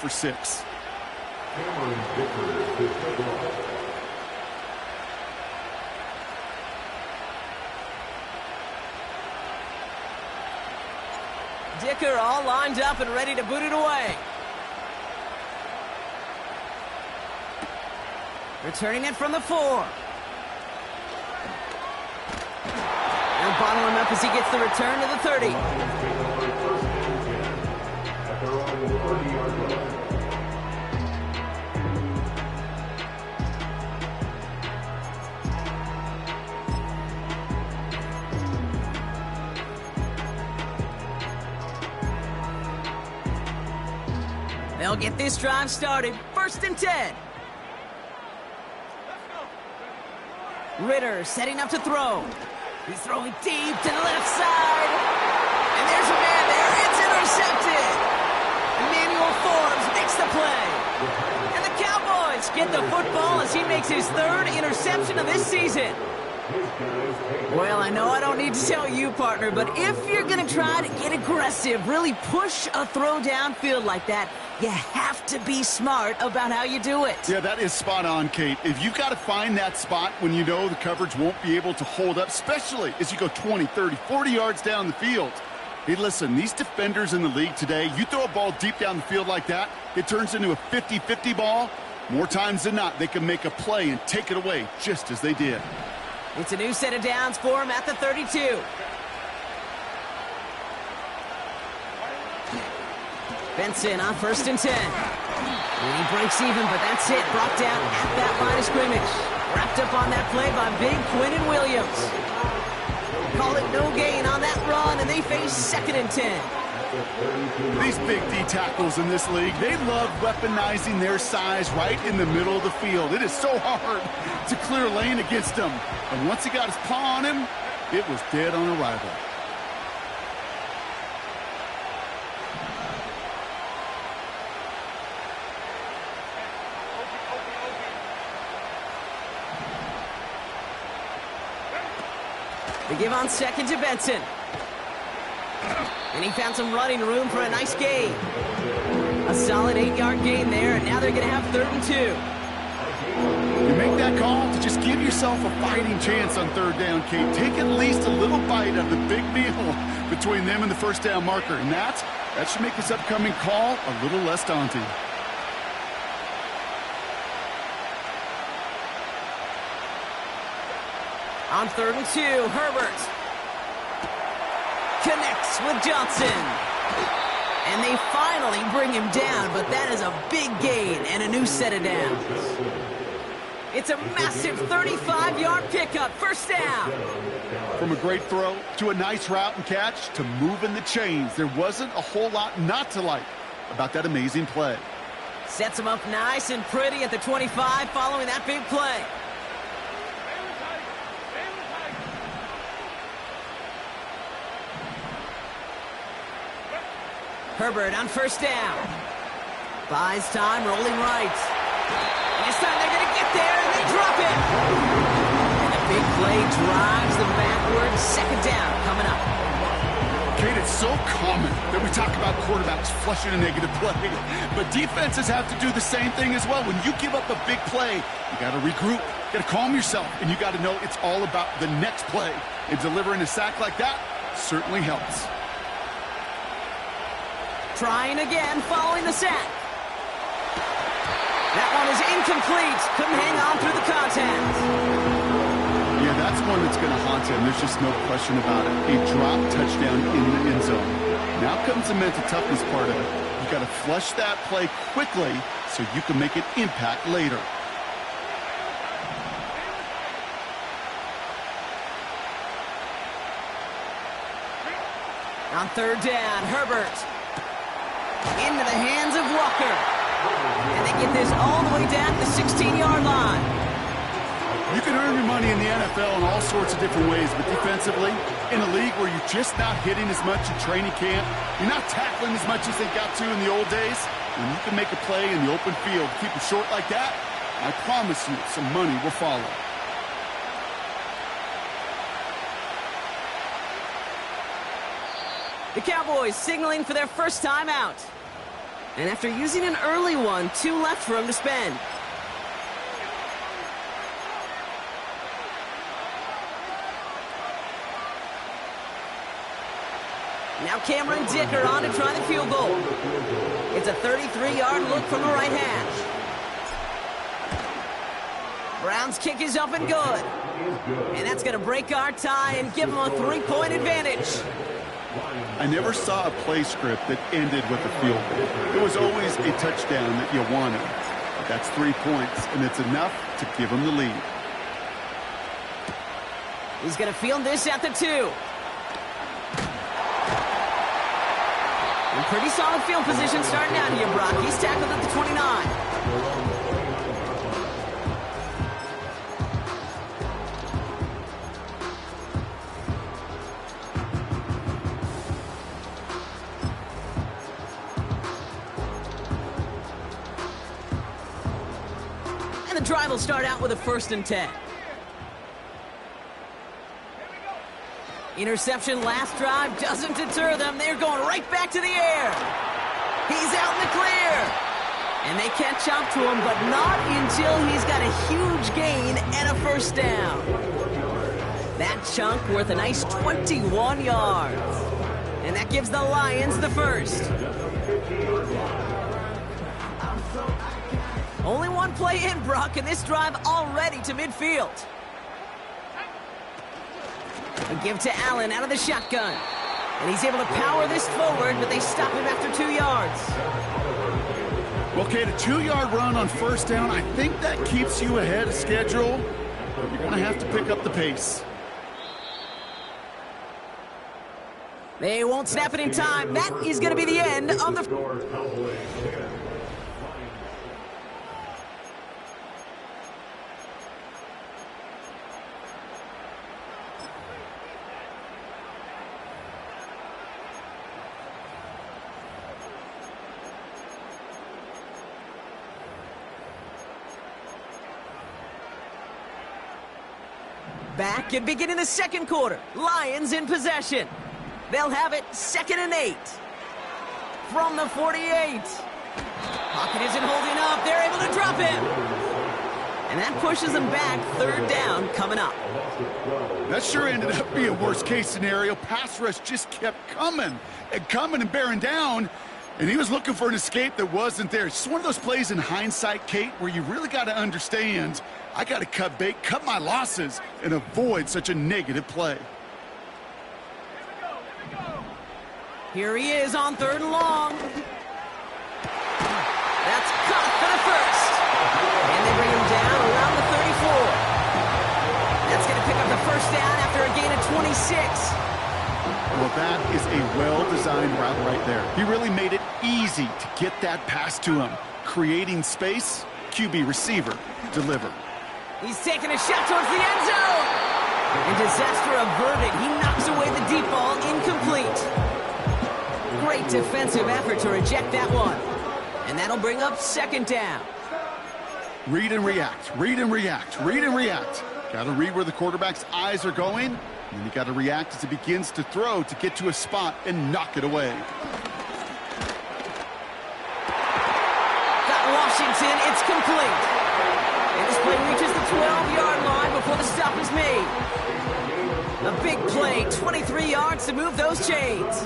for 6. Dicker all lined up and ready to boot it away. Returning it from the 4. They'll bottle him up as he gets the return to the 30. They'll get this drive started. 1st and 10. Ritter setting up to throw. He's throwing deep to the left side. And there's a man there. It's intercepted. Emmanuel Forbes makes the play. And the Cowboys get the football as he makes his 3rd interception of this season. Well, I know I don't need to tell you, partner, but if you're going to try to get aggressive, really push a throw downfield like that, you have to be smart about how you do it. Yeah, that is spot on, Kate. If you've got to find that spot when you know the coverage won't be able to hold up, especially as you go 20, 30, 40 yards down the field. Hey, listen, these defenders in the league today, you throw a ball deep down the field like that, it turns into a 50-50 ball. More times than not, they can make a play and take it away just as they did. It's a new set of downs for him at the 32. Benson on 1st and 10. And he breaks even, but that's it. Brought down at that line of scrimmage. Wrapped up on that play by big Quinnen Williams. Call it no gain on that run, and they face 2nd and 10. These big D tackles in this league, they love weaponizing their size right in the middle of the field. It is so hard to clear lane against them. And once he got his paw on him, it was dead on arrival. They give on 2nd to Benson. And he found some running room for a nice gain. A solid 8-yard gain there, and now they're going to have 3rd and 2. You make that call to just give yourself a fighting chance on 3rd down, Kate. Take at least a little bite of the big meal between them and the 1st down marker. And that should make this upcoming call a little less daunting. On 3rd and 2, Herbert connects with Johnson. And they finally bring him down, but that is a big gain and a new set of downs. It's a massive 35-yard pickup, 1st down. From a great throw to a nice route and catch to moving the chains, there wasn't a whole lot not to like about that amazing play. Sets him up nice and pretty at the 25 following that big play. Herbert on 1st down. Buys time, rolling right. And this time they're going to get there, and they drop it. And a big play drives them backward. 2nd down coming up. Kate, it's so common that we talk about quarterbacks flushing a negative play. But defenses have to do the same thing as well. When you give up a big play, you got to regroup. You got to calm yourself. And you got to know it's all about the next play. And delivering a sack like that certainly helps. Trying again following the sack. That one is incomplete. Couldn't hang on through the contact. Yeah, that's one that's going to haunt him. There's just no question about it. A drop touchdown in the end zone. Now comes the mental toughness part of it. You got to flush that play quickly so you can make an impact later. On 3rd down, Herbert. Into the hands of Walker. And they get this all the way down to the 16-yard line. You can earn your money in the NFL in all sorts of different ways, but defensively, in a league where you're just not hitting as much in training camp, you're not tackling as much as they got to in the old days, when you can make a play in the open field, keep it short like that, I promise you some money will follow. The Cowboys signaling for their first time out. And after using an early one, 2 left for him to spend. Now Cameron Dicker on to try the field goal. It's a 33-yard look from the right hash. Brown's kick is up and good. And that's going to break our tie and give them a 3-point advantage. I never saw a play script that ended with a field goal. It was always a touchdown that you wanted. But that's 3 points, and it's enough to give them the lead. He's going to field this at the 2. In pretty solid field position starting out here, Brock. He's tackled at the 29. And the drive will start out with a 1st and 10. Interception last drive doesn't deter them. They're going right back to the air. He's out in the clear. And they catch up to him, but not until he's got a huge gain and a 1st down. That chunk worth a nice 21 yards. And that gives the Lions the 1st. Only one play in, Brock, and this drive already to midfield. A give to Allen out of the shotgun. And he's able to power this forward, but they stop him after 2 yards. Okay, the 2-yard run on 1st down, I think that keeps you ahead of schedule. But you're going to have to pick up the pace. They won't snap it in time. That is going to be the end of the... Back and beginning the 2nd quarter. Lions in possession. They'll have it 2nd and 8. From the 48. Pocket isn't holding up. They're able to drop him. And that pushes them back. 3rd down coming up. That sure ended up being worst case scenario. Pass rush just kept coming and bearing down. And he was looking for an escape that wasn't there. It's just one of those plays in hindsight, Kate, where you really got to understand, I got to cut bait, cut my losses, and avoid such a negative play. Here he is on 3rd and long. That's caught for the 1st. And they bring him down around the 34. That's going to pick up the 1st down after a gain of 26. Well, that is a well-designed route right there. He really made it easy to get that pass to him. Creating space, QB receiver, deliver. He's taking a shot towards the end zone. And disaster averted. He knocks away the deep ball, incomplete. Great defensive effort to reject that one. And that'll bring up 2nd down. Read and react, read and react, read and react. Got to read where the quarterback's eyes are going. And you got to react as he begins to throw to get to a spot and knock it away. Got Washington, it's complete. And this play reaches the 12-yard line before the stop is made. A big play, 23 yards to move those chains.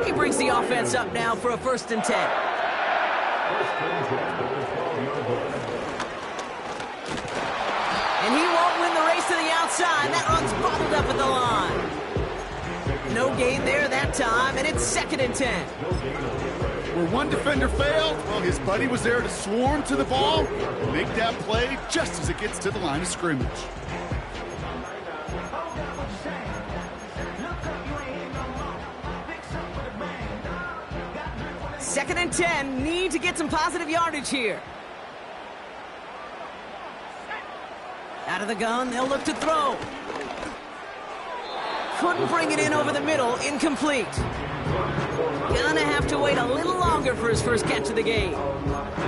He brings the offense up now for a 1st and 10. And he won't win the race to the outside. That run's bottled up at the line. No gain there that time, and it's 2nd and 10. Where one defender failed, well, his buddy was there to swarm to the ball and make that play just as it gets to the line of scrimmage. Second and 10, need to get some positive yardage here. Out of the gun, they'll look to throw. Couldn't bring it in over the middle, incomplete. Gonna have to wait a little longer for his first catch of the game.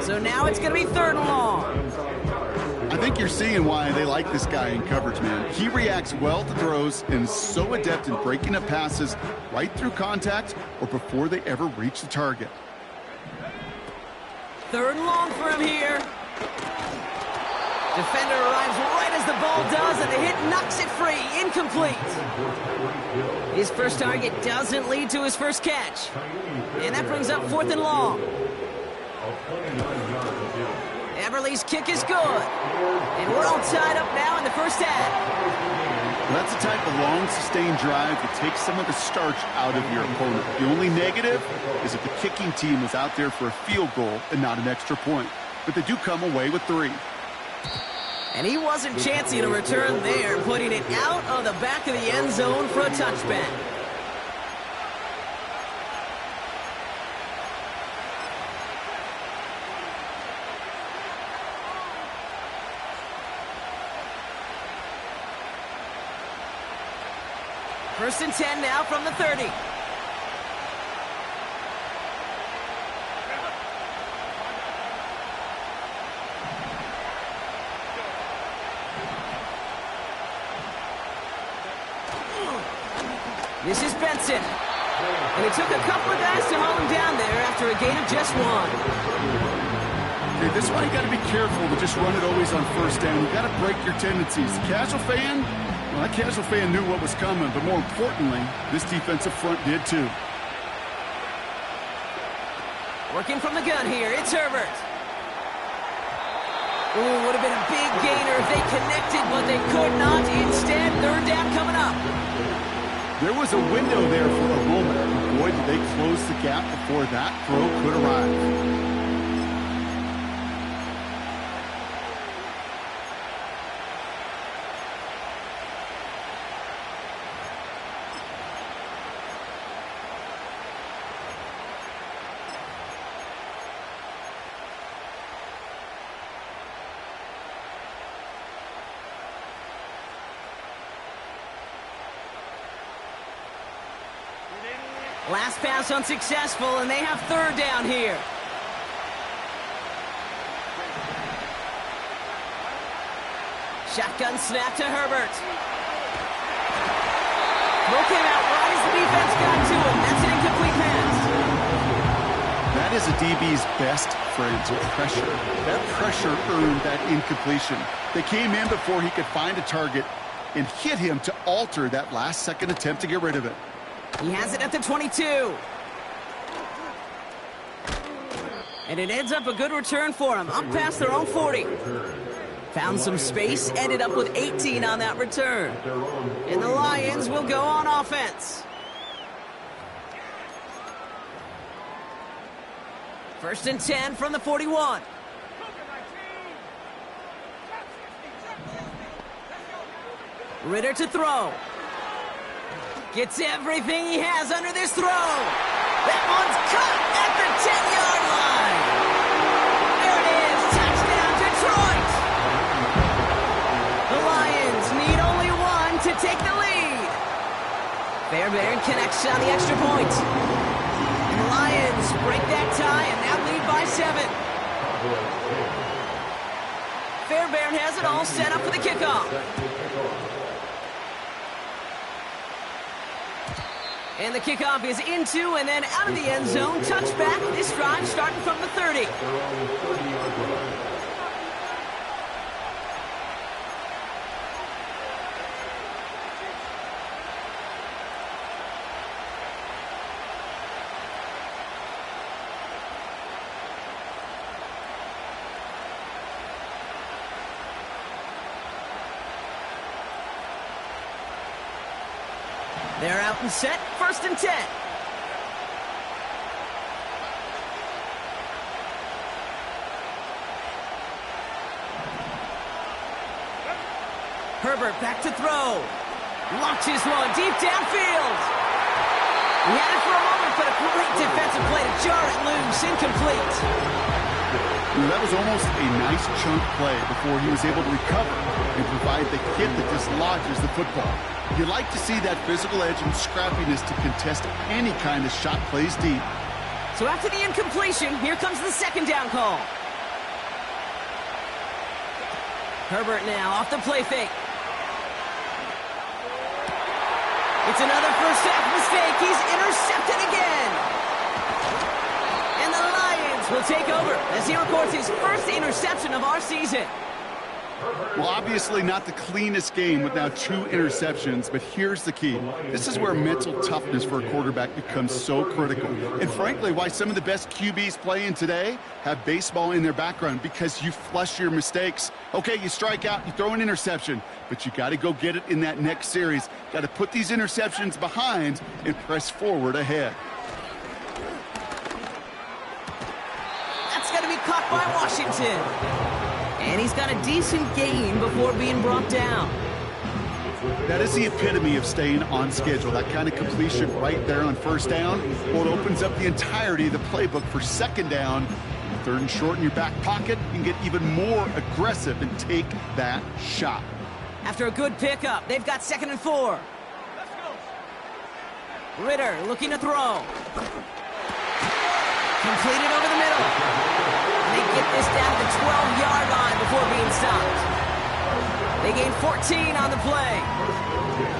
So now it's gonna be 3rd and long. I think you're seeing why they like this guy in coverage, man. He reacts well to throws and is so adept in breaking up passes right through contact or before they ever reach the target. 3rd and long for him here. Defender arrives right as the ball does, and the hit knocks it free. Incomplete. His first target doesn't lead to his first catch. And that brings up 4th and long. Everly's kick is good. And we're all tied up now in the first half. Well, that's the type of long, sustained drive that takes some of the starch out of your opponent. The only negative is if the kicking team is out there for a field goal and not an extra point. But they do come away with 3. And he wasn't chancing a return there, putting it out of the back of the end zone for a touchback. First and 10 now from the 30. This is Benson. And it took a couple of guys to haul him down there after a gain of just 1. Okay, this one you got to be careful to just run it always on first down. You got to break your tendencies. The casual fan, well, that casual fan knew what was coming, but more importantly, this defensive front did too. Working from the gun here, it's Herbert. Ooh, would have been a big gainer if they connected, but they could not. Instead, 3rd down coming up. There was a window there for a moment. Boy, did they close the gap before that throw could arrive. Last pass unsuccessful, and they have 3rd down here. Shotgun snap to Herbert. Throw came out right as the defense got to him. That's an incomplete pass. That is a DB's best friend, pressure. That pressure earned that incompletion. They came in before he could find a target and hit him to alter that last-second attempt to get rid of it. He has it at the 22. And it ends up a good return for him, up past their own 40. Found some space, ended up with 18 on that return. And the Lions will go on offense. First and 10 from the 41. Ritter to throw. Gets everything he has under this throw. That one's caught at the 10-yard line. There it is. Touchdown, Detroit. The Lions need only 1 to take the lead. Fairbairn connects on the extra point. And the Lions break that tie and now lead by 7. Fairbairn has it all set up for the kickoff. And the kickoff is into and then out of the end zone. Touchback. This drive starting from the 30. They're out and set, first and 10. Herbert back to throw. Launches one deep downfield. He had it for a moment, but a great defensive play to jar it loose. Incomplete. That was almost a nice chunk play before he was able to recover and provide the hit that dislodges the football. You like to see that physical edge and scrappiness to contest any kind of shot plays deep. So after the incompletion, here comes the second down call. Herbert now off the play fake. It's another first half mistake. He's intercepted again. And the Lions will take over as he records his first interception of our season. Well, obviously not the cleanest game with now 2 interceptions, but here's the key. This is where mental toughness for a quarterback becomes so critical. And frankly, why some of the best QBs playing today have baseball in their background, because you flush your mistakes. Okay, you strike out, you throw an interception, but you got to go get it in that next series. Got to put these interceptions behind and press forward ahead. That's got to be caught by Washington. And he's got a decent gain before being brought down. That is the epitome of staying on schedule. That kind of completion right there on first down. Well, it opens up the entirety of the playbook for second down. Third and short in your back pocket, you can get even more aggressive and take that shot. After a good pickup, they've got 2nd and 4. Ritter looking to throw. Completed over the middle. They get this down to the 12-yard line before being stopped. They gain 14 on the play.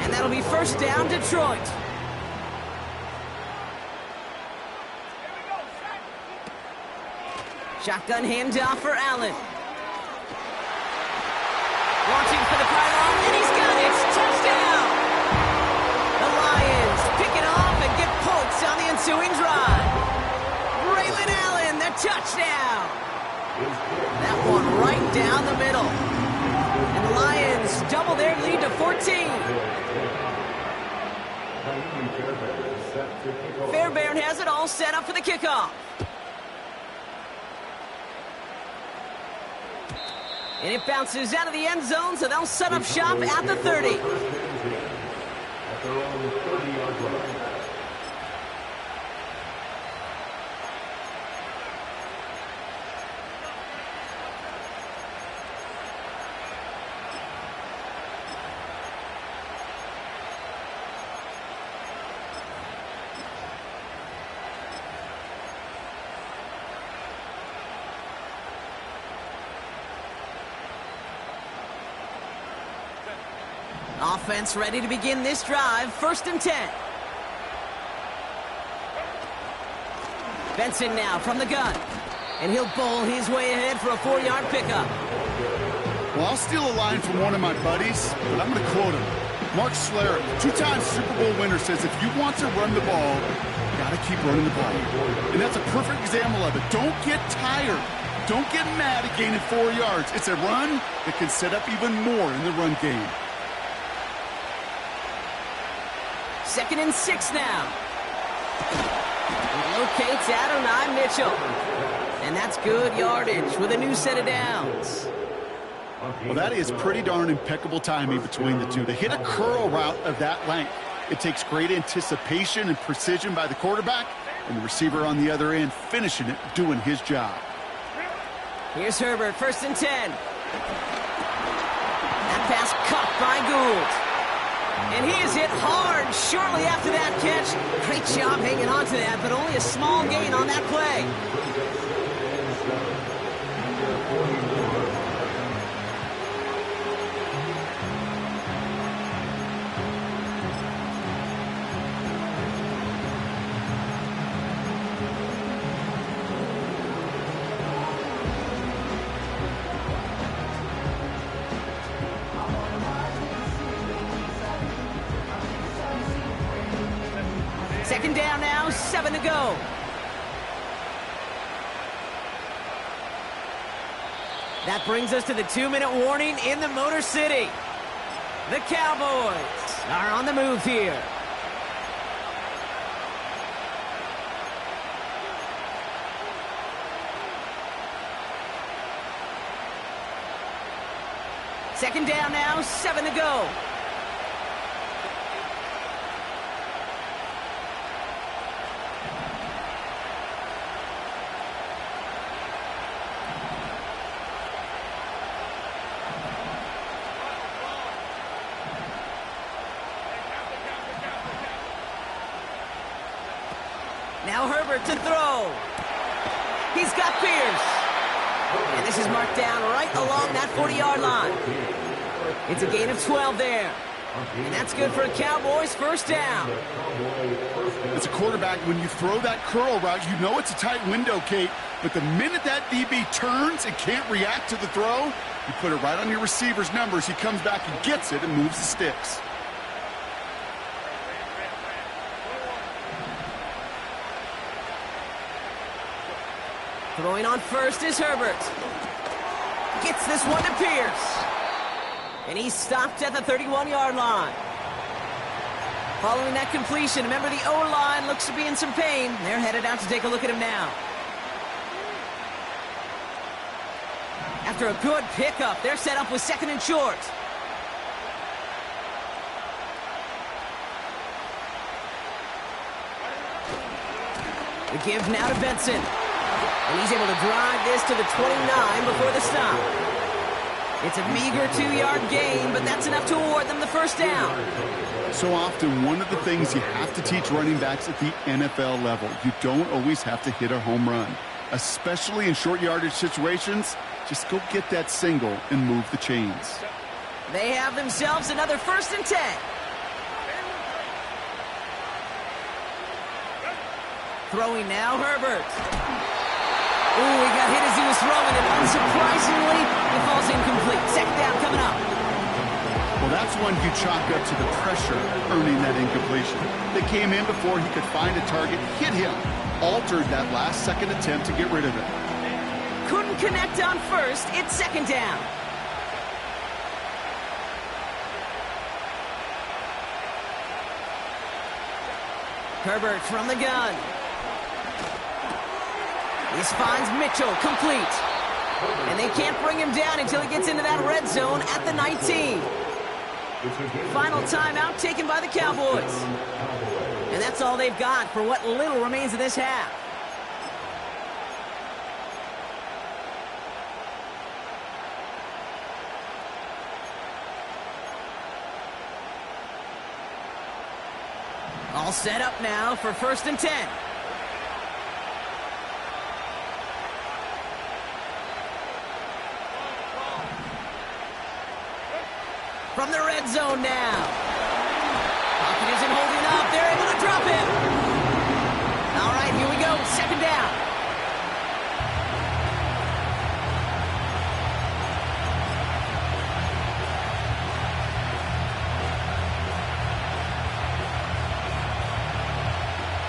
And that'll be first down, Detroit. Shotgun handoff for Allen. Launching for the pylon, and he's got it. Touchdown! The Lions pick it off and get points on the ensuing drive. Braylon Allen, the touchdown! That one right down the middle. And the Lions double their lead to 14. Fairbairn has it all set up for the kickoff. And it bounces out of the end zone, so they'll set up shop at the 30. Offense ready to begin this drive. 1st and 10. Benson now from the gun. And he'll bowl his way ahead for a 4-yard pickup. Well, I'll steal a line from one of my buddies, but I'm going to quote him. Mark Schlereth, 2-time Super Bowl winner, says if you want to run the ball, you got to keep running the ball. And that's a perfect example of it. Don't get tired. Don't get mad at gaining 4 yards. It's a run that can set up even more in the run game. 2nd and 6 now. He locates Adonai Mitchell. And that's good yardage with a new set of downs. Well, that is pretty darn impeccable timing between the two. To hit a curl route of that length, it takes great anticipation and precision by the quarterback, and the receiver on the other end finishing it, doing his job. Here's Herbert, 1st and 10. That pass caught by Gould. And he is hit hard shortly after that catch. Great job hanging on to that, but only a small gain on that play. Second down now, 7 to go. That brings us to the 2-minute warning in the Motor City. The Cowboys are on the move here. Second down now, 7 to go. Now Herbert to throw. He's got Pierce. And this is marked down right along that 40-yard line. It's a gain of 12 there. And that's good for a Cowboys first down. As a quarterback, when you throw that curl route, you know it's a tight window, Kate. But the minute that DB turns and can't react to the throw, you put it right on your receiver's numbers. He comes back and gets it and moves the sticks. Throwing on first is Herbert. Gets this one to Pierce. And he's stopped at the 31-yard line. Following that completion, remember the O-line looks to be in some pain. They're headed out to take a look at him now. After a good pickup, they're set up with second and short. The give now to Benson. And he's able to drive this to the 29 before the stop. It's a meager 2-yard gain, but that's enough to award them the first down. So often, one of the things you have to teach running backs at the NFL level, you don't always have to hit a home run. Especially in short yardage situations, just go get that single and move the chains. They have themselves another 1st and 10. Throwing now, Herbert. Ooh, he got hit as he was throwing, and unsurprisingly, it falls incomplete. Second down coming up. Well, that's one you chalk up to the pressure earning that incompletion. They came in before he could find a target, hit him, altered that last-second attempt to get rid of it. Couldn't connect on first. It's second down. Herbert from the gun. This finds Mitchell, complete. And they can't bring him down until he gets into that red zone at the 19. Final timeout taken by the Cowboys. And that's all they've got for what little remains of this half. All set up now for 1st and 10. From the red zone now. Pocket isn't holding up. They're able to drop him. All right, here we go. Second down.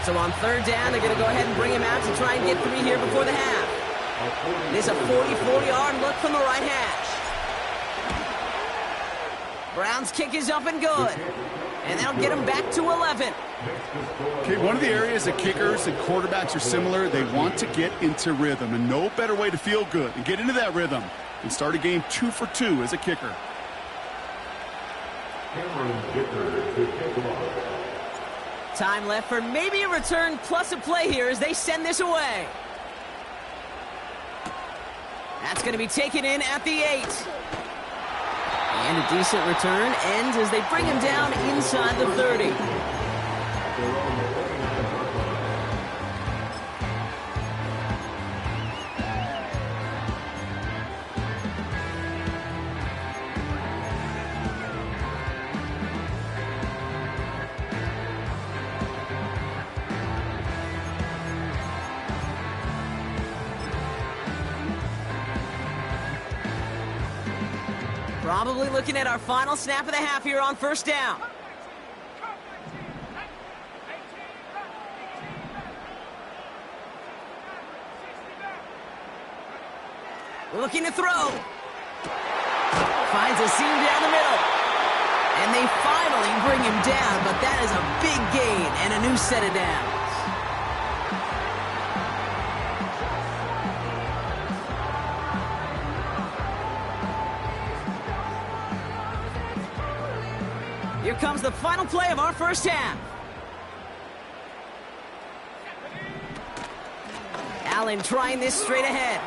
So on 3rd down, they're going to go ahead and bring him out to try and get 3 here before the half. It is a 40-40-yard look from the right hash. Brown's kick is up and good. And that'll get him back to 11. Okay, one of the areas that kickers and quarterbacks are similar, they want to get into rhythm. And no better way to feel good and get into that rhythm and start a game 2 for 2 as a kicker. Time left for maybe a return plus a play here as they send this away. That's going to be taken in at the 8. And a decent return ends as they bring him down inside the 30. Probably looking at our final snap of the half here on 1st down. Looking to throw. Finds a seam down the middle. And they finally bring him down, but that is a big gain and a new set of downs. Here comes the final play of our 1st half. Allen trying this straight ahead.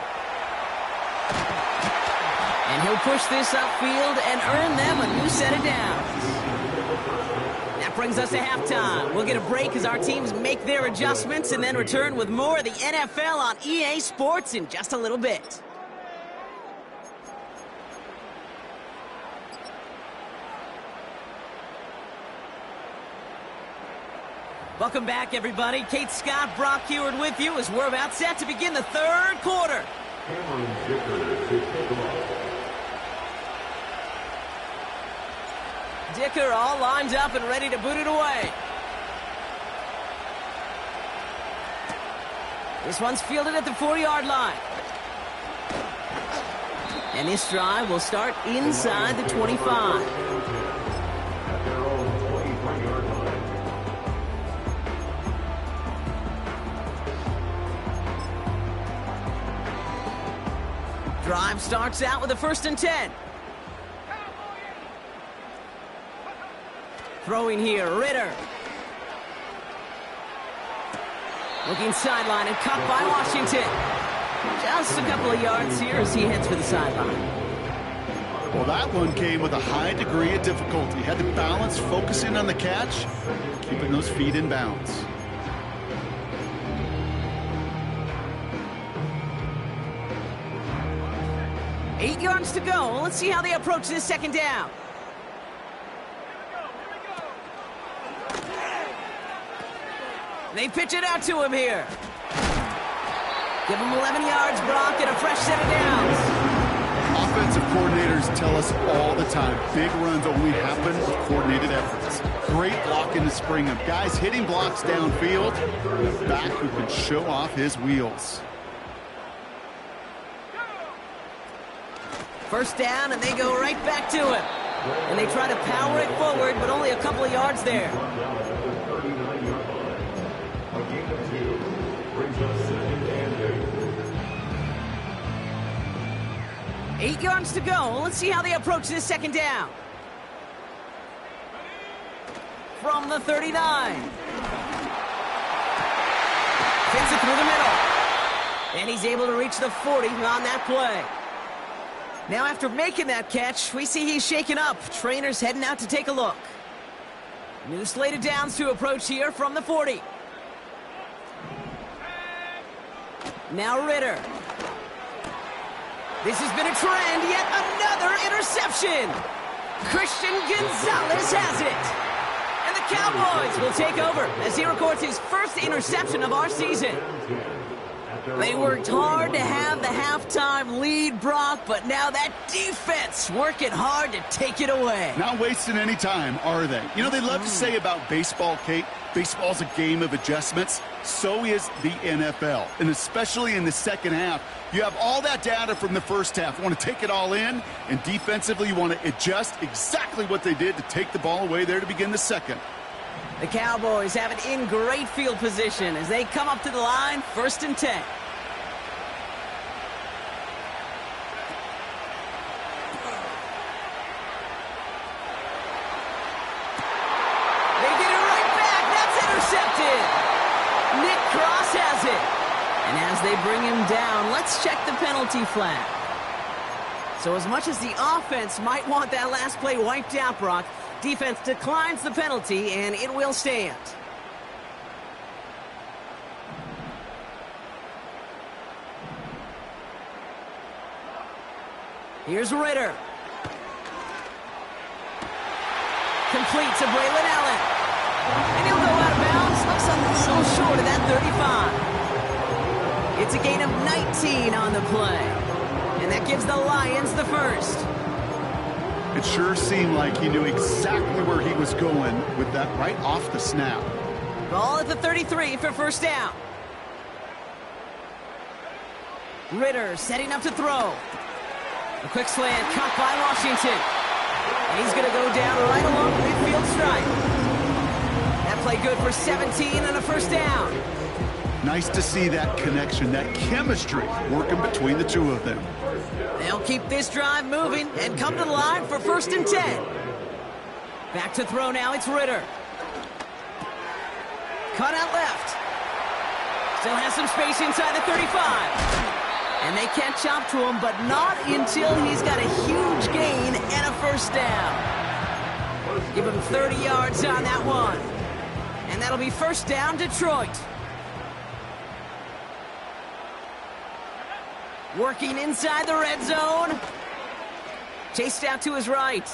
And he'll push this upfield and earn them a new set of downs. That brings us to halftime. We'll get a break as our teams make their adjustments and then return with more of the NFL on EA Sports in just a little bit. Welcome back, everybody. Kate Scott, Brock Heward with you as we're about set to begin the third quarter. Dicker all lined up and ready to boot it away. This one's fielded at the 4-yard line. And this drive will start inside the 25. Drive starts out with a 1st and 10. Throwing here, Ritter. Looking sideline and caught by Washington. Just a couple of yards here as he heads for the sideline. Well, that one came with a high degree of difficulty. Had to balance focusing on the catch, keeping those feet in bounds. Eight yards to go. Let's see how they approach this 2nd down. They pitch it out to him here. Give him 11 yards, Brock, and a fresh set of downs. Offensive coordinators tell us all the time, big runs only happen with coordinated efforts. Great blocking to spring them. Guys hitting blocks downfield, and a back who can show off his wheels. 1st down, and they go right back to him. And they try to power it forward, but only a couple of yards there. 8 yards to go. Let's see how they approach this 2nd down. From the 39. Fits it through the middle. And he's able to reach the 40 on that play. Now after making that catch, we see he's shaken up. Trainer's heading out to take a look. New slate of downs to approach here from the 40. Now Ritter. This has been a trend, yet another interception. Christian Gonzalez has it. And the Cowboys will take over as he records his 1st interception of our season. They worked hard to have the halftime lead, Brock, but now that defense working hard to take it away. Not wasting any time, are they? You know, they love to say about baseball, Kate, baseball's a game of adjustments. So is the NFL, and especially in the 2nd half. You have all that data from the 1st half. You want to take it all in, and defensively you want to adjust exactly what they did to take the ball away there to begin the 2nd. The Cowboys have it in great field position as they come up to the line, 1st and 10. They get it right back. That's intercepted. Nick Cross has it. And as they bring him down, let's check the penalty flag. So as much as the offense might want that last play wiped out, Brock, defense declines the penalty, and it will stand. Here's Ritter. Complete to Braylon Allen. And he'll go out of bounds. Looks a little short of that 35. It's a gain of 19 on the play. And that gives the Lions the 1st. It sure seemed like he knew exactly where he was going with that right off the snap. Ball at the 33 for 1st down. Ritter setting up to throw. A quick slant caught by Washington. And he's going to go down right along the midfield stripe. That play good for 17 and a 1st down. Nice to see that connection, that chemistry working between the two of them. They'll keep this drive moving and come to the line for 1st and 10. Back to throw now, it's Ritter. Cut out left. Still has some space inside the 35. And they catch up to him, but not until he's got a huge gain and a 1st down. Give him 30 yards on that one. And that'll be 1st down, Detroit. Working inside the red zone. Chased out to his right.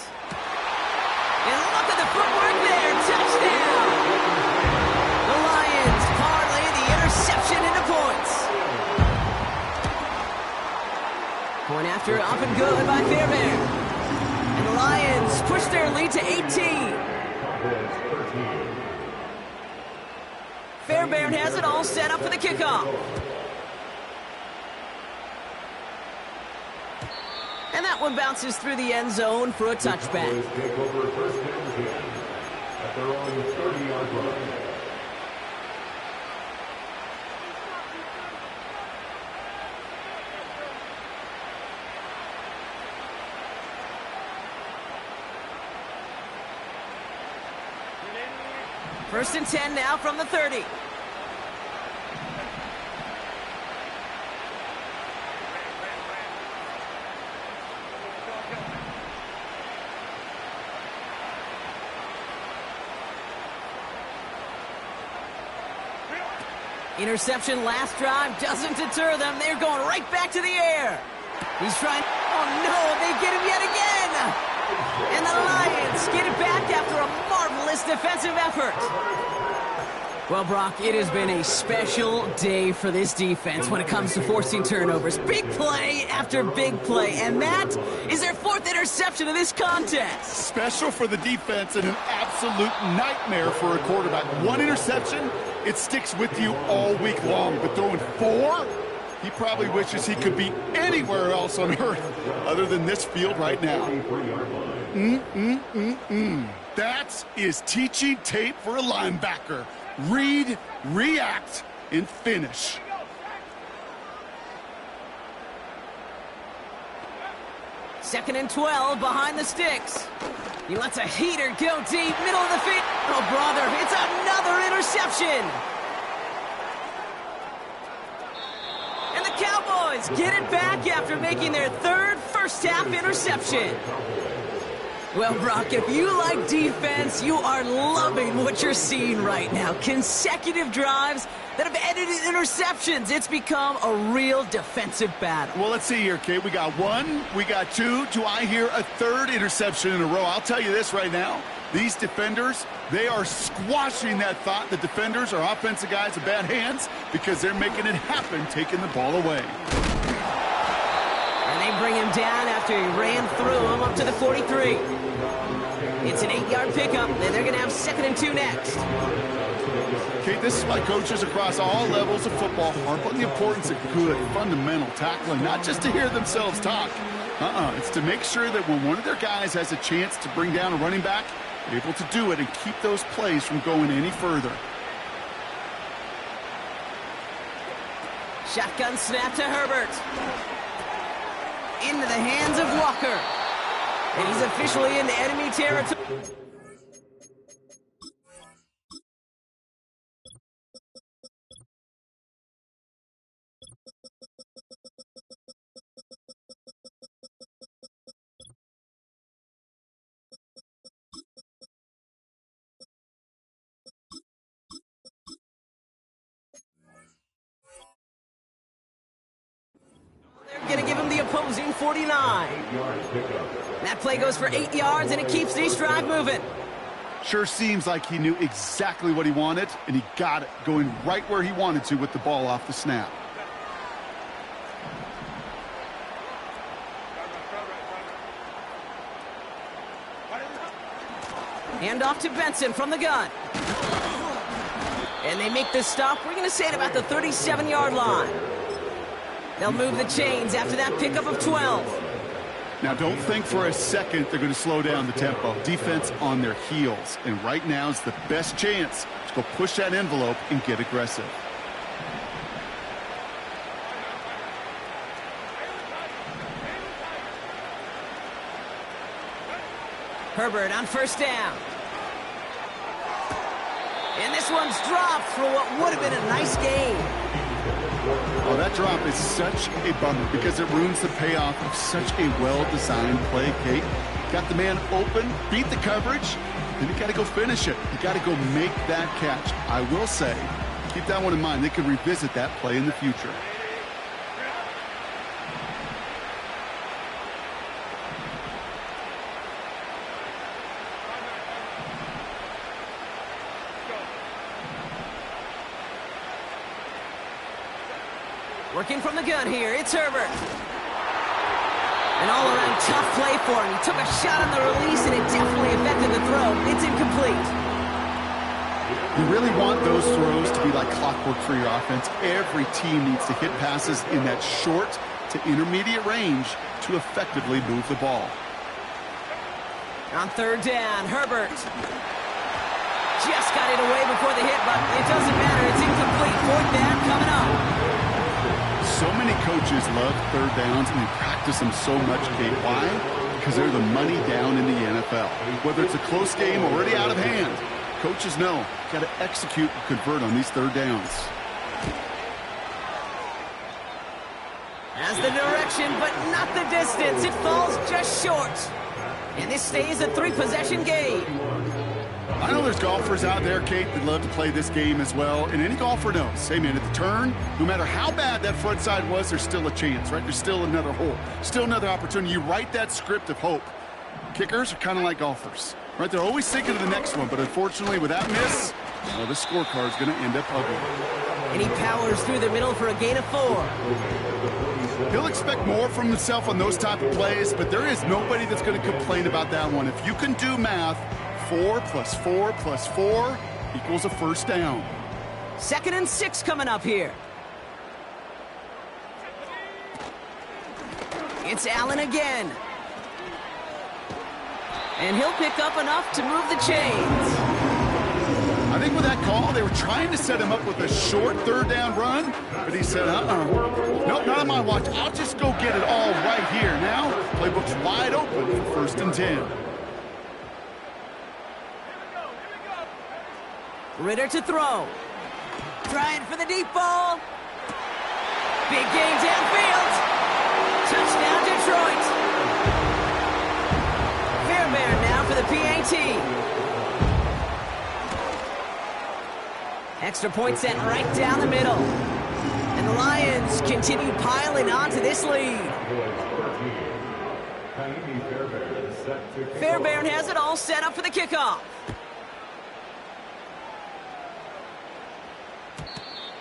And look at the footwork there. Touchdown. The Point after, up and good by Fairbairn. And the Lions push their lead to 18. Fairbairn has it all set up for the kickoff. And that one bounces through the end zone for a touchback. Take over first and 10 at their own 30-yard line. First and 10 now from the 30. Interception last drive doesn't deter them. They're going right back to the air. He's trying. Oh, no, they get him yet again. And the Lions get it back after a marvelous defensive effort. Well, Brock, it has been a special day for this defense when it comes to forcing turnovers. Big play after big play, and that is their fourth interception of this contest. Special for the defense and an absolute nightmare for a quarterback. One interception, it sticks with you all week long, but throwing four, he probably wishes he could be anywhere else on earth other than this field right now. That is teaching tape for a linebacker. Read, react, and finish. Second and 12 behind the sticks. He lets a heater go deep, middle of the field. Oh, brother, it's another interception. And the Cowboys get it back after making their third first-half interception. Well, Brock, if you like defense, you are loving what you're seeing right now. Consecutive drives that have ended in interceptions. It's become a real defensive battle. Well, let's see here, Kate. We got one, we got two. Do I hear a third interception in a row? I'll tell you this right now. These defenders, they are squashing that thought. The defenders are offensive guys with bad hands because they're making it happen, taking the ball away. And they bring him down after he ran through him up to the 43. It's an 8-yard pickup, and they're going to have second and 2 next. Okay, this is why coaches across all levels of football harp on the importance of good, fundamental tackling, not just to hear themselves talk. It's to make sure that when one of their guys has a chance to bring down a running back, they're able to do it and keep those plays from going any further. Shotgun snap to Herbert. Into the hands of Walker. And he's officially in enemy territory. They're going to give him the opposing 49. That play goes for 8 yards, and it keeps this drive moving. Sure seems like he knew exactly what he wanted, and he got it, going right where he wanted to with the ball off the snap. Hand off to Benson from the gun. And they make the stop. We're going to say it about the 37-yard line. They'll move the chains after that pickup of 12. Now, don't think for a second they're going to slow down the tempo. Defense on their heels. And right now is the best chance to go push that envelope and get aggressive. Herbert on first down. And this one's dropped for what would have been a nice game. Oh, that drop is such a bummer because it ruins the payoff of such a well-designed play, Kate. Got the man open, beat the coverage, then you got to go finish it. You got to go make that catch. I will say, keep that one in mind. They could revisit that play in the future. Working from the gun here, it's Herbert. An all-around tough play for him. He took a shot on the release, and it definitely affected the throw. It's incomplete. You really want those throws to be like clockwork for your offense. Every team needs to hit passes in that short to intermediate range to effectively move the ball. On third down, Herbert just got it away before the hit, but it doesn't matter. It's incomplete. Fourth down coming up. So many coaches love third downs, and they practice them so much, Kate. Why? Because they're the money down in the NFL. Whether it's a close game already out of hand, coaches know you got to execute and convert on these third downs. Has the direction, but not the distance. It falls just short. And this stays a 3-possession game. I know there's golfers out there, Kate, that love to play this game as well. And any golfer knows, hey, man, at the turn, no matter how bad that front side was, there's still a chance, right? There's still another hole, still another opportunity. You write that script of hope. Kickers are kind of like golfers, right? They're always thinking of the next one. But unfortunately, with that miss, well, this scorecard's going to end up ugly. And he powers through the middle for a gain of 4. He'll expect more from himself on those type of plays, but there is nobody that's going to complain about that one. If you can do math, 4 plus 4 plus 4 equals a first down. 2nd and 6 coming up here. It's Allen again. And he'll pick up enough to move the chains. I think with that call, they were trying to set him up with a short third down run, but he said, nope, not on my watch. I'll just go get it all right here. Now, playbook's wide open for 1st and 10. Ritter to throw. Trying for the deep ball. Big game downfield. Touchdown, Detroit. Fairbairn now for the PAT. Extra point sent right down the middle. And the Lions continue piling onto this lead. Fairbairn has it all set up for the kickoff.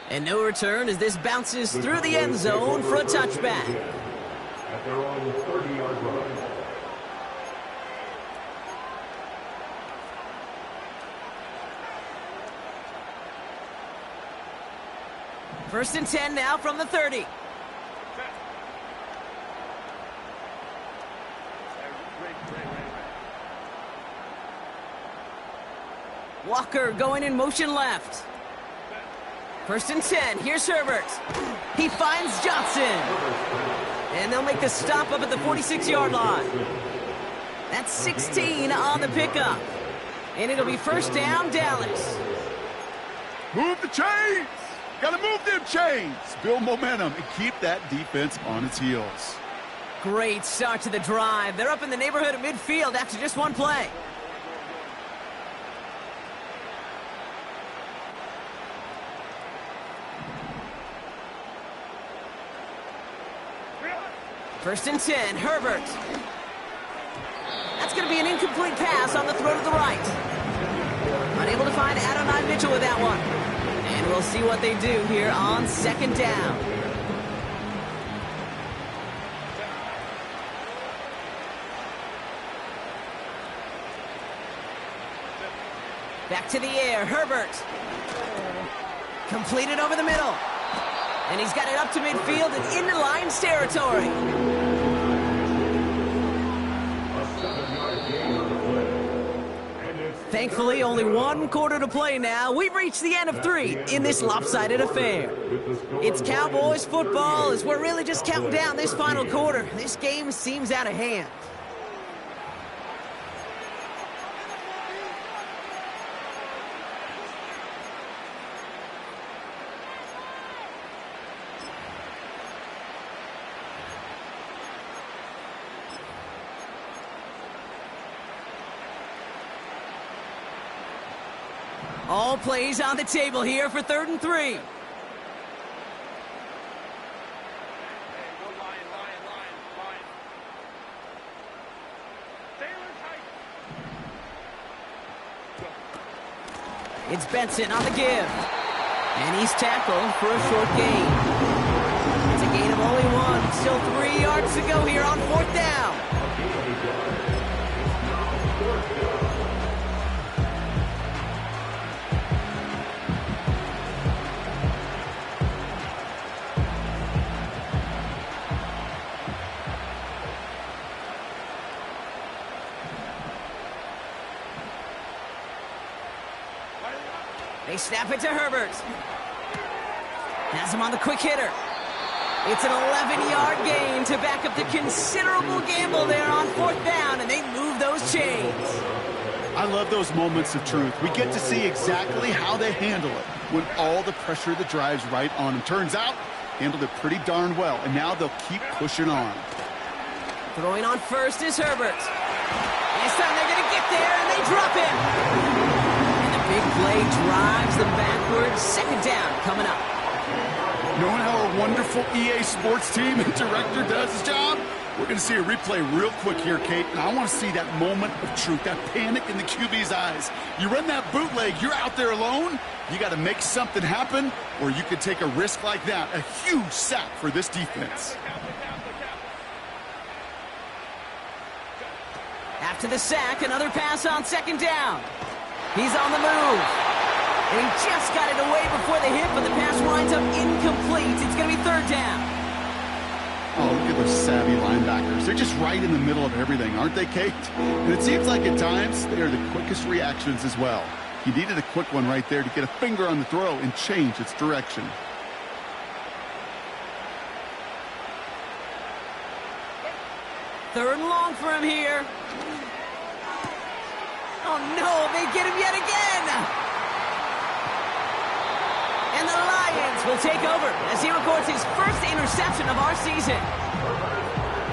And no return as this bounces through the end zone for a touchback. At their own 30-yard line. First and 10 now from the 30. Walker going in motion left. First and 10. Here's Herbert. He finds Johnson. And they'll make the stop up at the 46-yard line. That's 16 on the pickup. And it'll be first down, Dallas. Move the chains! Got to move them chains! Build momentum and keep that defense on its heels. Great start to the drive. They're up in the neighborhood of midfield after just one play. First and 10, Herbert. That's going to be an incomplete pass on the throw to the right. Unable to find Adonai Mitchell with that one. And we'll see what they do here on 2nd down. Back to the air, Herbert. Completed over the middle. And he's got it up to midfield and into Lions territory. Thankfully, only 1 quarter to play now. We've reached the end of 3 in this lopsided affair. It's Cowboys football as we're really just counting down this final quarter. This game seems out of hand. All plays on the table here for 3rd and 3. It's Benson on the give. And he's tackled for a short gain. It's a gain of only 1. Still 3 yards to go here on 4th down. They snap it to Herbert. Has him on the quick hitter. It's an 11-yard gain to back up the considerable gamble there on 4th down, and they move those chains. I love those moments of truth. We get to see exactly how they handle it when all the pressure that drives right on them. Turns out, handled it pretty darn well, and now they'll keep pushing on. Throwing on first is Herbert. This time they're going to get there, and they drop him. And the big play drives them backwards. 2nd down coming up. Knowing how our wonderful EA Sports team and director does his job, we're going to see a replay real quick here, Kate, and I want to see that moment of truth, that panic in the QB's eyes. You run that bootleg, you're out there alone, you got to make something happen, or you could take a risk like that, a huge sack for this defense. After the sack, another pass on 2nd down. He's on the move. And he just got it away before the hit, but the pass winds up incomplete. It's going to be 3rd down. Oh, look at those savvy linebackers. They're just right in the middle of everything, aren't they, Kate? And it seems like at times they are the quickest reactions as well. He needed a quick one right there to get a finger on the throw and change its direction. Third and long for him here. Oh, no, they get him yet again. And the Lions will take over as he records his first interception of our season.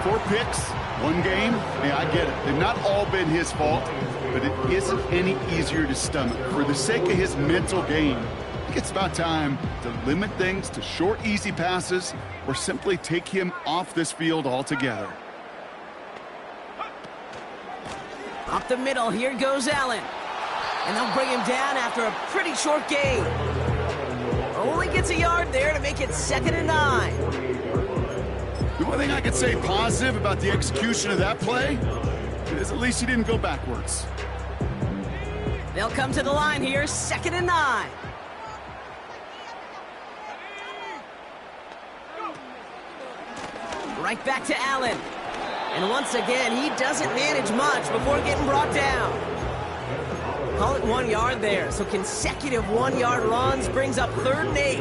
4 picks, 1 game. Yeah, I get it. They've not all been his fault, but it isn't any easier to stomach. For the sake of his mental game, I think it's about time to limit things to short, easy passes or simply take him off this field altogether. Up the middle, here goes Allen. And they'll bring him down after a pretty short gain. Only gets a yard there to make it 2nd and 9. The one thing I could say positive about the execution of that play is at least he didn't go backwards. They'll come to the line here, 2nd and 9. Right back to Allen. And once again, he doesn't manage much before getting brought down. Call it 1 yard there, so consecutive 1-yard runs brings up 3rd and 8.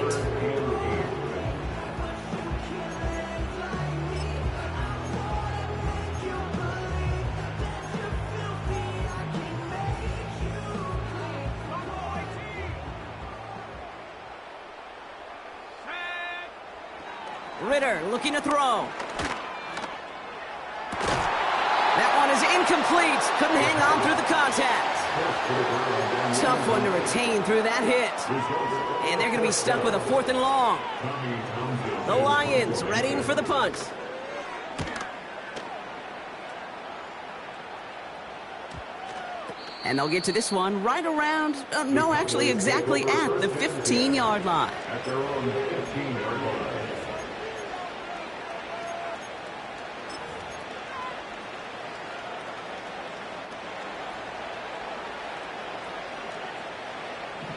Ritter looking to throw. That one is incomplete. Couldn't hang on through the contact. Tough one to retain through that hit. And they're going to be stuck with a 4th and long. The Lions readying for the punt. And they'll get to this one right around, no, actually exactly at the 15-yard line. At their own 15-yard line.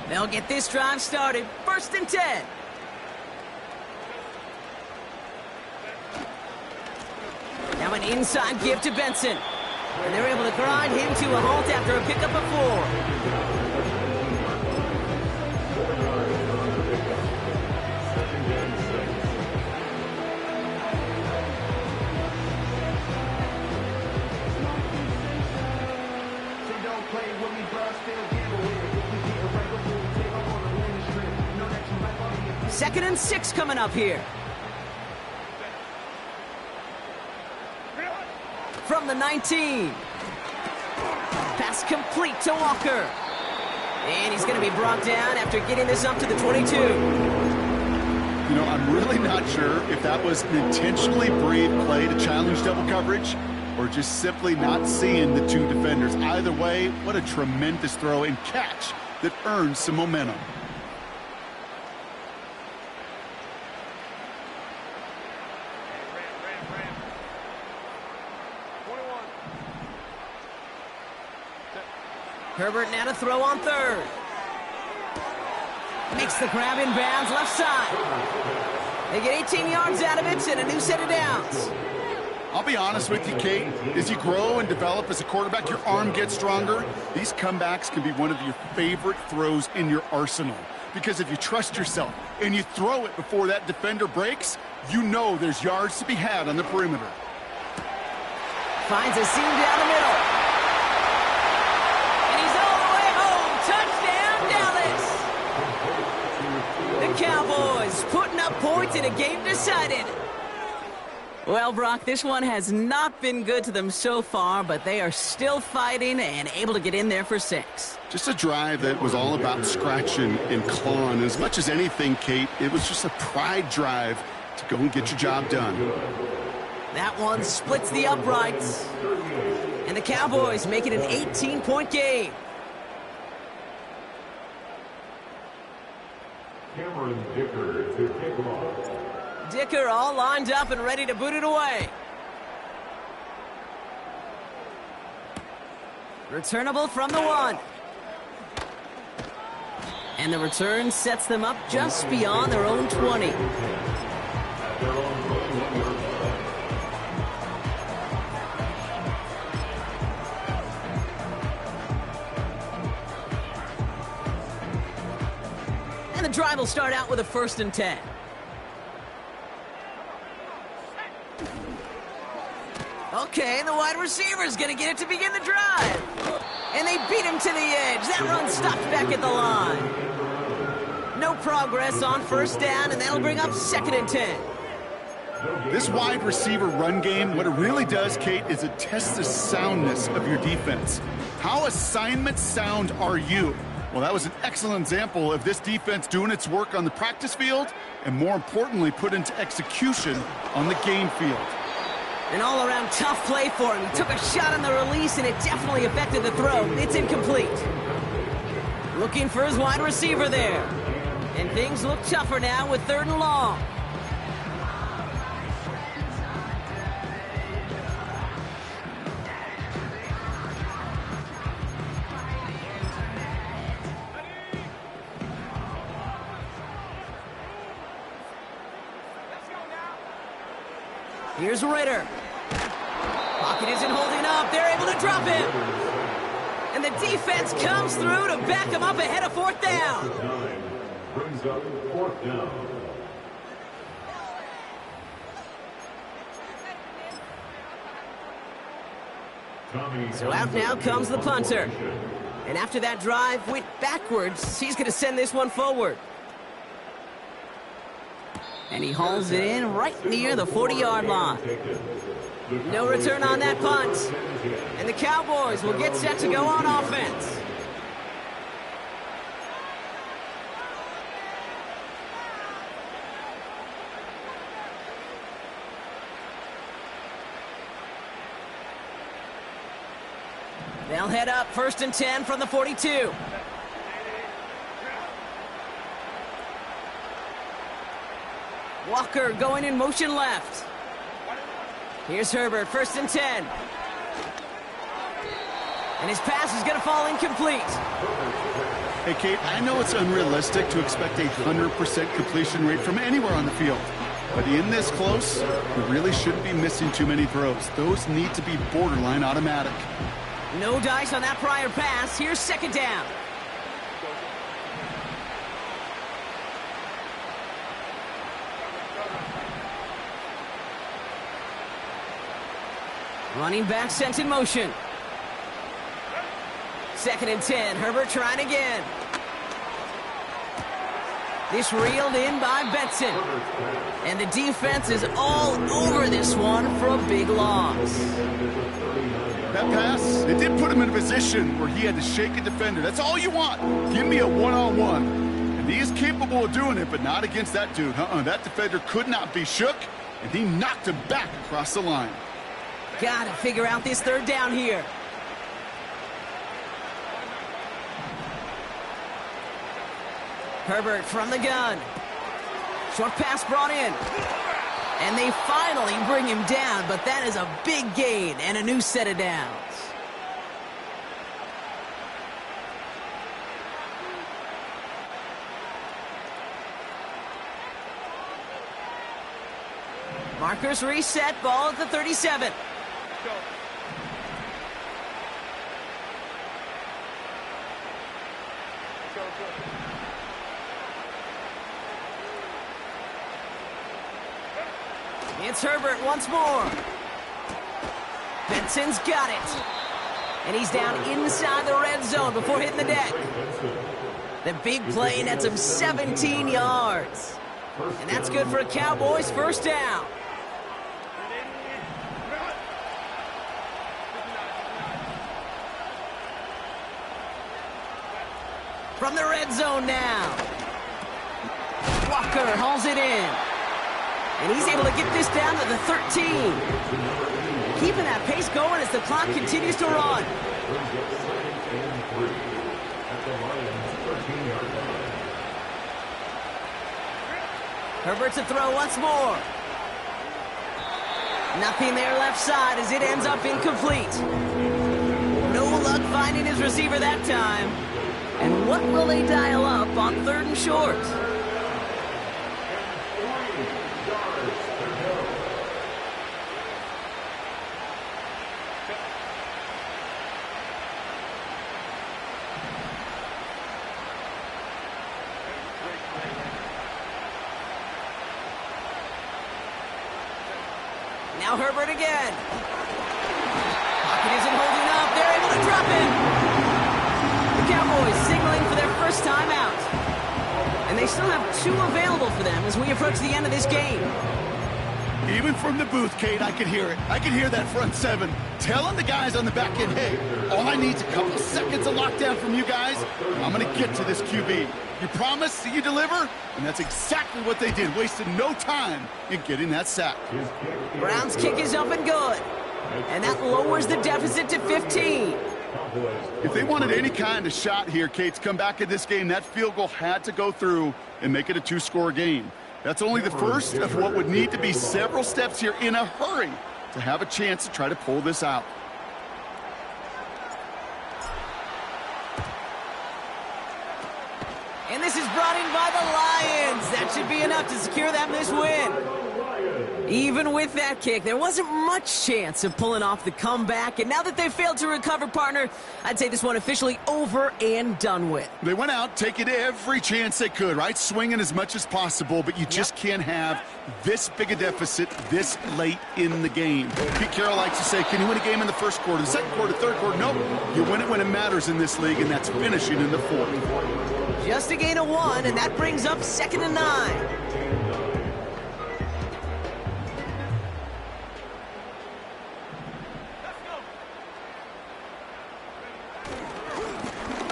They'll get this drive started. 1st and 10. Now an inside give to Benson. And they're able to grind him to a halt after a pickup of 4. Second and 6 coming up here. From the 19. Pass complete to Walker. And he's going to be brought down after getting this up to the 22. You know, I'm really not sure if that was an intentionally brave play to challenge double coverage or just simply not seeing the 2 defenders. Either way, what a tremendous throw and catch that earns some momentum. Herbert now to throw on 3rd. Makes the grab in bounds left side. They get 18 yards out of it and a new set of downs. I'll be honest with you, Kate. As you grow and develop as a quarterback, your arm gets stronger. These comebacks can be one of your favorite throws in your arsenal. Because if you trust yourself and you throw it before that defender breaks, you know there's yards to be had on the perimeter. Finds a seam down the middle. And he's all the way home. Touchdown, Dallas. The Cowboys putting up points in a game decided. Well, Brock, this one has not been good to them so far, but they are still fighting and able to get in there for 6. Just a drive that was all about scratching and clawing. As much as anything, Kate, it was just a pride drive to go and get your job done. That one splits the uprights. And the Cowboys make it an 18-point game. Cameron Dicker to kick off. Dicker all lined up and ready to boot it away. Returnable from the 1. And the return sets them up just beyond their own 20. And the drive will start out with a 1st and 10. Okay, the wide receiver's going to get it to begin the drive. And they beat him to the edge. That run stopped back at the line. No progress on 1st down, and that'll bring up 2nd and 10. This wide receiver run game, what it really does, Kate, is it tests the soundness of your defense. How assignment sound are you? Well, that was an excellent example of this defense doing its work on the practice field and, more importantly, put into execution on the game field. An all-around tough play for him. He took a shot on the release, and it definitely affected the throw. It's incomplete. Looking for his wide receiver there. And things look tougher now with 3rd and long. Here's Ritter. Pocket isn't holding up. They're able to drop him. And the defense comes through to back him up ahead of 4th down. Brings up 4th down. So out now comes the punter. And after that drive went backwards, he's going to send this one forward. And he hauls it in right near the 40-yard line. No return on that punt. And the Cowboys will get set to go on offense. They'll head up 1st and 10 from the 42. Walker going in motion left. Here's Herbert, 1st and 10. And his pass is going to fall incomplete. Hey, Kate, I know it's unrealistic to expect a 100% completion rate from anywhere on the field. But in this close, you really shouldn't be missing too many throws. Those need to be borderline automatic. No dice on that prior pass. Here's 2nd down. Running back sent in motion. 2nd and 10. Herbert trying again. This reeled in by Benson. And the defense is all over this one for a big loss. That pass, it did put him in a position where he had to shake a defender. That's all you want. Give me a one-on-one. And he is capable of doing it, but not against that dude. That defender could not be shook, and he knocked him back across the line. Gotta figure out this 3rd down here. Herbert from the gun. Short pass brought in. And they finally bring him down, but that is a big gain and a new set of downs. Markers reset, ball at the 37. It's Herbert once more. Benson's got it. And he's down inside the red zone before hitting the deck. The big play nets him 17 yards. And that's good for a Cowboys first down. From the red zone now. Walker hauls it in. And he's able to get this down to the 13. Keeping that pace going as the clock continues to run. Herbert to throw once more. Nothing there left side as it ends up incomplete. No luck finding his receiver that time. And what will they dial up on 3rd and short? Now Herbert again. Pocket isn't holding up. They're able to drop it. The Cowboys signaling for their first time out. And they still have 2 available for them as we approach the end of this game. Even from the booth, Kate, I could hear it. I could hear that front 7 telling the guys on the back end, hey, all I need is a couple seconds of lockdown from you guys. I'm going to get to this QB. You promise that you deliver? And that's exactly what they did, wasted no time in getting that sack. Brown's kick is up and good. And that lowers the deficit to 15. If they wanted any kind of shot here, Kate, to come back in this game, that field goal had to go through and make it a 2-score game. That's only the first of what would need to be several steps here in a hurry to have a chance to try to pull this out. And this is brought in by the Lions. That should be enough to secure them this win. Even with that kick, there wasn't much chance of pulling off the comeback. And now that they failed to recover, partner, I'd say this one officially over and done with. They went out taking every chance they could, right? Swinging as much as possible, but you just can't have this big a deficit this late in the game. Pete Carroll likes to say, can you win a game in the first quarter, the second quarter, third quarter? No, you win it when it matters in this league, and that's finishing in the fourth. Just a gain of 1, and that brings up 2nd and 9.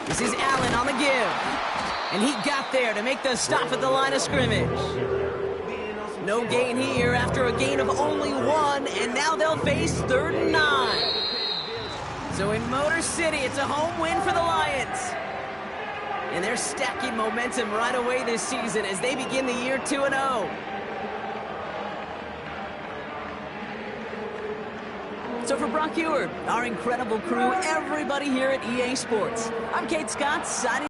This is Allen on the give. And he got there to make the stop at the line of scrimmage. No gain here after a gain of only 1, and now they'll face 3rd and 9. So in Motor City, it's a home win for the Lions. And they're stacking momentum right away this season as they begin the year 2-0. So for Brock Ewart, our incredible crew, everybody here at EA Sports, I'm Kate Scott signing